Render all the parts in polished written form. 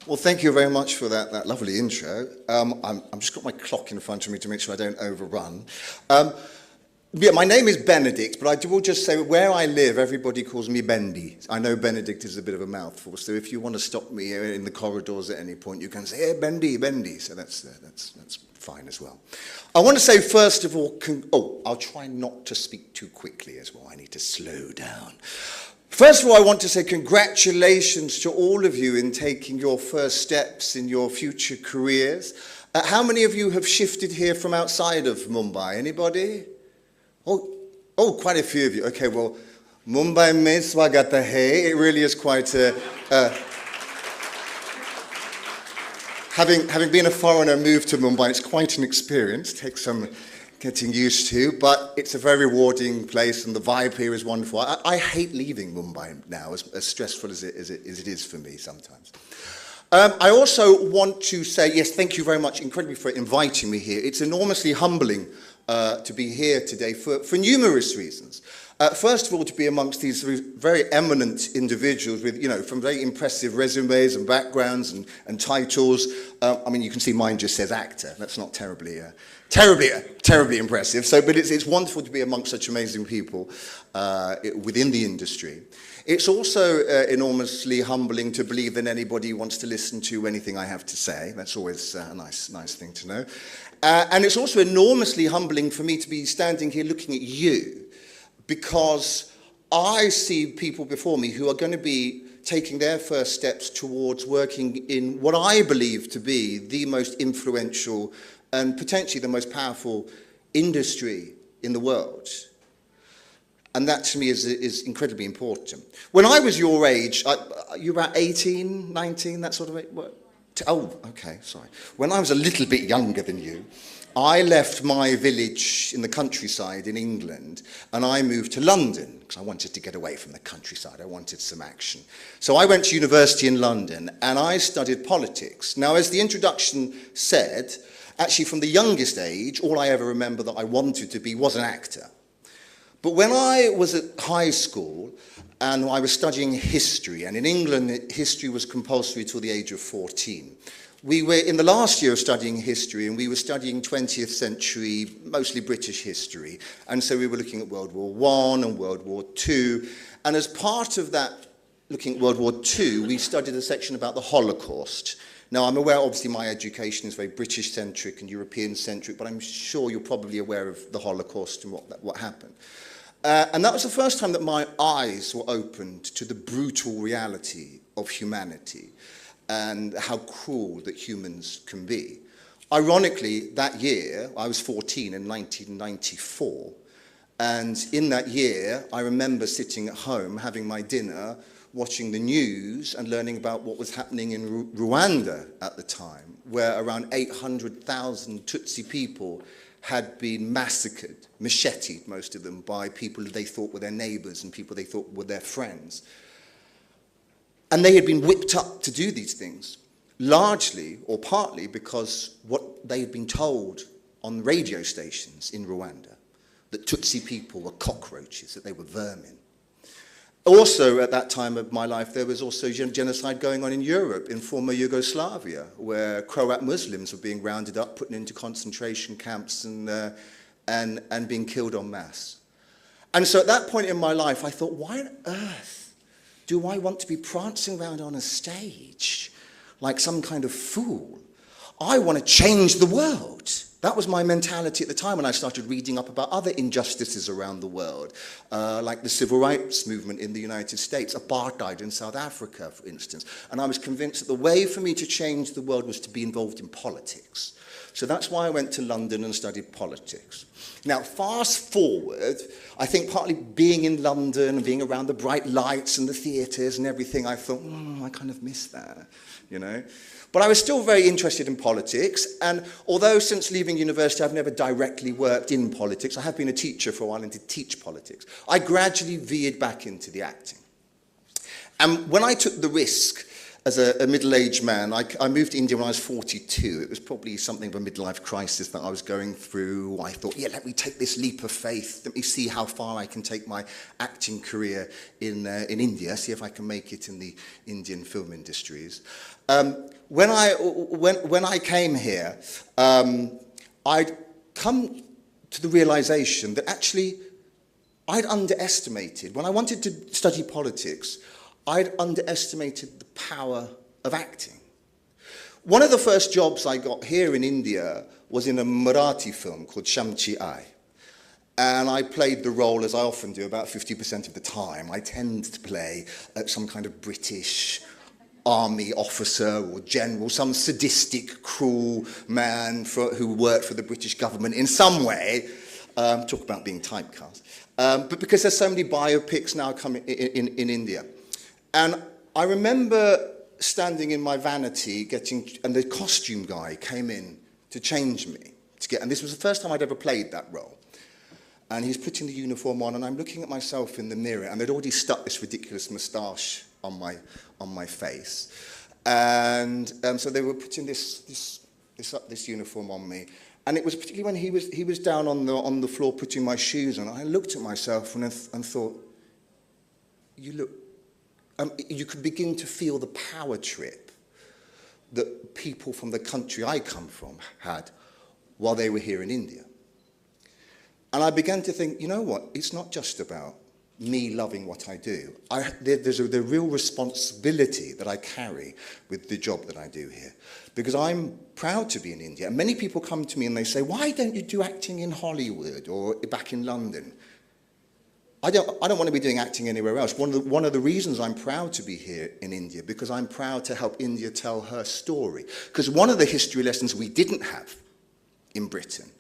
Well, thank you very much for that lovely intro. I'm just got my clock in front of me to make sure I don't overrun. Yeah, my name is Benedict, but I will just say where I live, everybody calls me Bendy. I know Benedict is a bit of a mouthful, so if you want to stop me in the corridors at any point, you can say, hey, Bendy, Bendy. So that's fine as well. I want to say, first of all, I'll try not to speak too quickly as well. I need to slow down. First of all, I want to say congratulations to all of you in taking your first steps in your future careers. How many of you have shifted here from outside of Mumbai? Anybody? Oh, quite a few of you. Okay, well, Mumbai mein swagata hai. It really is quite a... Having been a foreigner moved to Mumbai, it's quite an experience. Takes some getting used to, but it's a very rewarding place and the vibe here is wonderful. I hate leaving Mumbai now, as stressful as it is for me sometimes. I also want to say, yes, thank you very much, incredibly, for inviting me here. It's enormously humbling to be here today for numerous reasons. First of all, to be amongst these very eminent individuals with, from very impressive resumes and backgrounds and titles. I mean, you can see mine just says actor. That's not terribly impressive. But it's wonderful to be amongst such amazing people within the industry. It's also enormously humbling to believe that anybody wants to listen to anything I have to say. That's always a nice thing to know. And it's also enormously humbling for me to be standing here looking at you, because I see people before me who are going to be taking their first steps towards working in what I believe to be the most influential and potentially the most powerful industry in the world. And that to me is incredibly important. When I was your age, you were about 18, 19, that sort of age? Oh, okay, sorry. When I was a little bit younger than you, I left my village in the countryside in England and I moved to London because I wanted to get away from the countryside. I wanted some action. So I went to university in London and I studied politics. Now, as the introduction said, actually from the youngest age, all I ever remember that I wanted to be was an actor. But when I was at high school and I was studying history, and in England history was compulsory till the age of 14, we were in the last year of studying history, and we were studying 20th century, mostly British history. And so we were looking at World War I and World War II. And as part of that, looking at World War II, we studied a section about the Holocaust. Now, I'm aware, obviously, my education is very British-centric and European-centric, but I'm sure you're probably aware of the Holocaust and what happened. And that was the first time that my eyes were opened to the brutal reality of humanity and how cruel that humans can be. Ironically, that year, I was 14 in 1994, and in that year, I remember sitting at home, having my dinner, watching the news and learning about what was happening in Rwanda at the time, where around 800,000 Tutsi people had been massacred, macheted, most of them, by people they thought were their neighbors and people they thought were their friends. And they had been whipped up to do these things, largely or partly because what they had been told on radio stations in Rwanda, that Tutsi people were cockroaches, that they were vermin. Also, at that time of my life, there was also genocide going on in Europe, in former Yugoslavia, where Croat Muslims were being rounded up, put into concentration camps and being killed en masse. And so at that point in my life, I thought, why on earth do I want to be prancing around on a stage like some kind of fool? I want to change the world. That was my mentality at the time when I started reading up about other injustices around the world, like the civil rights movement in the United States, apartheid in South Africa, for instance. And I was convinced that the way for me to change the world was to be involved in politics. So that's why I went to London and studied politics. Now, fast forward, I think partly being in London and being around the bright lights and the theatres and everything, I thought, I kind of miss that, But I was still very interested in politics, and although since leaving university I've never directly worked in politics, I have been a teacher for a while and did teach politics, I gradually veered back into the acting. And when I took the risk as a middle-aged man. I moved to India when I was 42. It was probably something of a midlife crisis that I was going through. I thought, yeah, let me take this leap of faith. Let me see how far I can take my acting career in India, see if I can make it in the Indian film industries. When I came here, I'd come to the realization that actually I'd underestimated, when I wanted to study politics, I'd underestimated the power of acting. One of the first jobs I got here in India was in a Marathi film called Shamchi Ai. And I played the role, as I often do, about 50% of the time. I tend to play some kind of British army officer or general, some sadistic, cruel man who worked for the British government in some way. Talk about being typecast. But because there's so many biopics now coming in India. And I remember standing in my vanity and the costume guy came in to change me. And this was the first time I'd ever played that role. And he's putting the uniform on, and I'm looking at myself in the mirror, and they'd already stuck this ridiculous moustache on my face. And so they were putting this uniform on me. And it was particularly when he was down on the floor putting my shoes on. I looked at myself and thought, you could begin to feel the power trip that people from the country I come from had while they were here in India. And I began to think, you know what, it's not just about me loving what I do. There's a real responsibility that I carry with the job that I do here. Because I'm proud to be in India. And many people come to me and they say, why don't you do acting in Hollywood or back in London? I don't want to be doing acting anywhere else. One of the reasons I'm proud to be here in India, because I'm proud to help India tell her story. Because one of the history lessons we didn't have in Britain,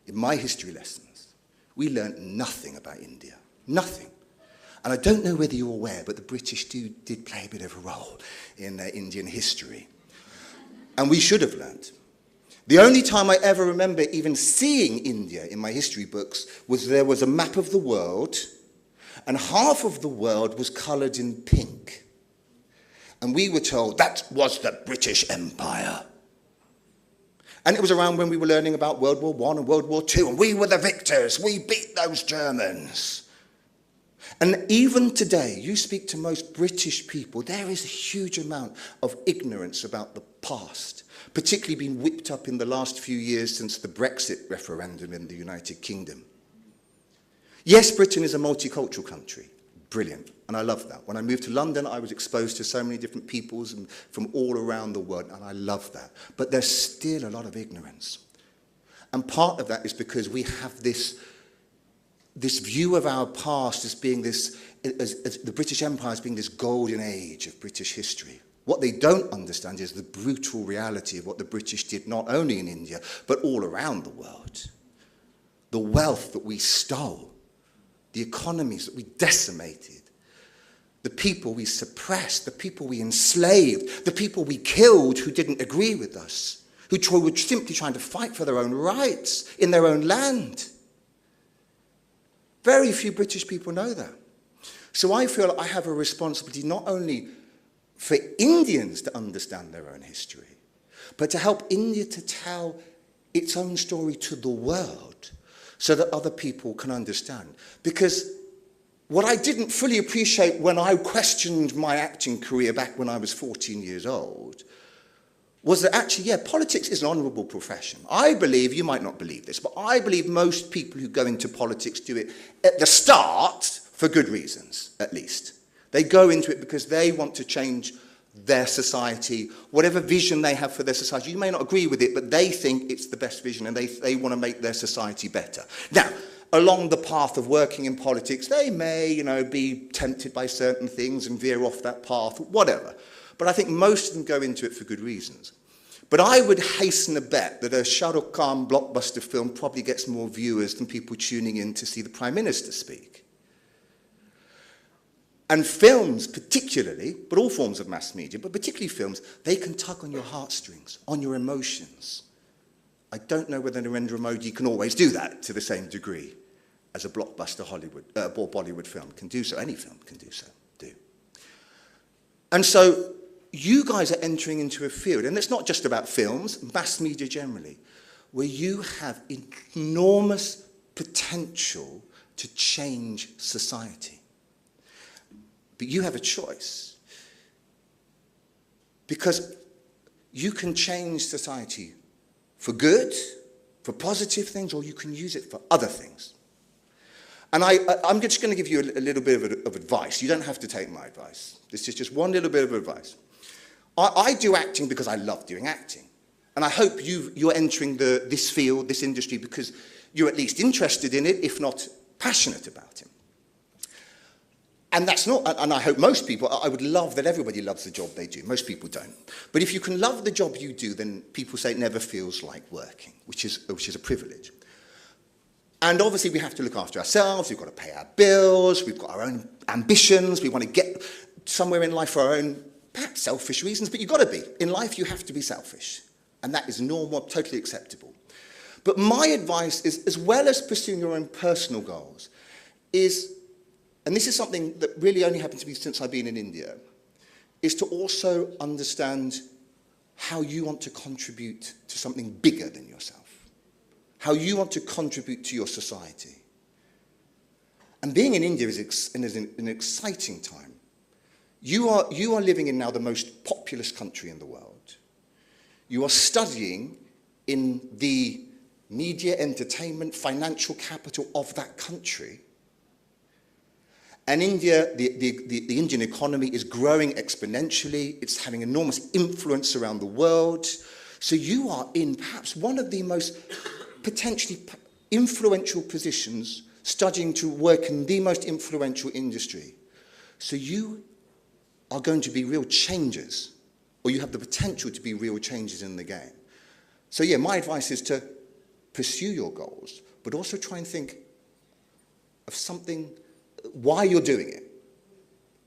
in my history lessons, we learnt nothing about India. Nothing. And I don't know whether you're aware, but the British did play a bit of a role in Indian history. And we should have learnt. The only time I ever remember even seeing India in my history books was there was a map of the world, and half of the world was coloured in pink. And we were told that was the British Empire. And it was around when we were learning about World War I and World War II, and we were the victors. We beat those Germans. And even today, you speak to most British people, there is a huge amount of ignorance about the past, particularly being whipped up in the last few years since the Brexit referendum in the United Kingdom. Yes, Britain is a multicultural country. Brilliant. And I love that. When I moved to London, I was exposed to so many different peoples from all around the world, and I love that. But there's still a lot of ignorance. And part of that is because we have this view of our past as being as the British Empire as being this golden age of British history. What they don't understand is the brutal reality of what the British did not only in India, but all around the world. The wealth that we stole, the economies that we decimated, the people we suppressed, the people we enslaved, the people we killed who didn't agree with us, who were simply trying to fight for their own rights in their own land. Very few British people know that. So I feel I have a responsibility not only for Indians to understand their own history, but to help India to tell its own story to the world so that other people can understand. Because what I didn't fully appreciate when I questioned my acting career back when I was 14 years old was that actually, yeah, politics is an honourable profession. I believe, you might not believe this, but I believe most people who go into politics do it at the start for good reasons, at least. They go into it because they want to change their society, whatever vision they have for their society. You may not agree with it, but they think it's the best vision and they want to make their society better. Now, along the path of working in politics, they may, be tempted by certain things and veer off that path, whatever. But I think most of them go into it for good reasons. But I would hasten to bet that a Shah Rukh Khan blockbuster film probably gets more viewers than people tuning in to see the Prime Minister speak. And films particularly, but all forms of mass media, but particularly films, they can tug on your heartstrings, on your emotions. I don't know whether Narendra Modi can always do that to the same degree as a blockbuster Hollywood or Bollywood film can do so. Any film can do so. And so you guys are entering into a field, and it's not just about films, mass media generally, where you have enormous potential to change society. But you have a choice. Because you can change society for good, for positive things, or you can use it for other things. And I'm just going to give you a little bit of advice. You don't have to take my advice. This is just one little bit of advice. I do acting because I love doing acting. And I hope you're entering this field, this industry, because you're at least interested in it, if not passionate about it. And that's not, and I hope most people, I would love that everybody loves the job they do. Most people don't. But if you can love the job you do, then people say it never feels like working, which is a privilege. And obviously we have to look after ourselves, we've got to pay our bills, we've got our own ambitions, we want to get somewhere in life for our own, perhaps selfish reasons, but you've got to be. In life you have to be selfish. And that is normal, totally acceptable. But my advice is, as well as pursuing your own personal goals, is, and this is something that really only happened to me since I've been in India, is to also understand how you want to contribute to something bigger than yourself. How you want to contribute to your society. And being in India is an exciting time. You are living in now the most populous country in the world. You are studying in the media, entertainment, financial capital of that country. And India, the Indian economy is growing exponentially. It's having enormous influence around the world. So you are in perhaps one of the most potentially influential positions, studying to work in the most influential industry. So you are going to be real changers, or you have the potential to be real changes in the game. So yeah, my advice is to pursue your goals, but also try and think of something, why you're doing it.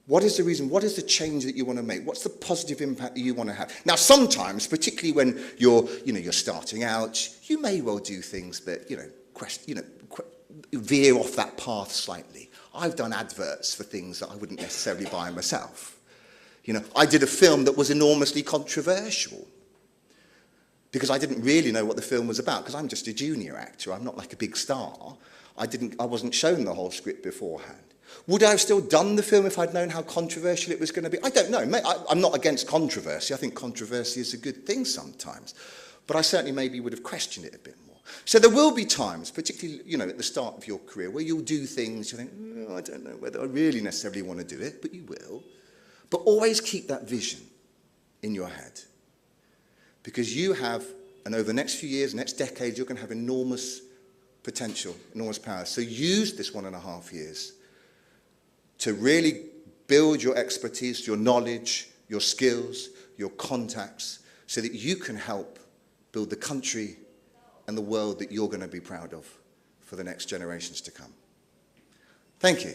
What is the reason? What is the change that you want to make? What's the positive impact that you want to have? Now, sometimes, particularly when you're starting out, you may well do things that, veer off that path slightly. I've done adverts for things that I wouldn't necessarily buy myself. I did a film that was enormously controversial because I didn't really know what the film was about, because I'm just a junior actor. I'm not like a big star. I wasn't shown the whole script beforehand. Would I have still done the film if I'd known how controversial it was going to be? I don't know. I'm not against controversy. I think controversy is a good thing sometimes. But I certainly maybe would have questioned it a bit more. So there will be times, particularly at the start of your career, where you'll do things you think, I don't know whether I really necessarily want to do it, but you will. But always keep that vision in your head. Because you have, and over the next few years, next decade, you're going to have enormous potential, enormous power. So use this 1.5 years to really build your expertise, your knowledge, your skills, your contacts, so that you can help build the country and the world that you're going to be proud of for the next generations to come. Thank you.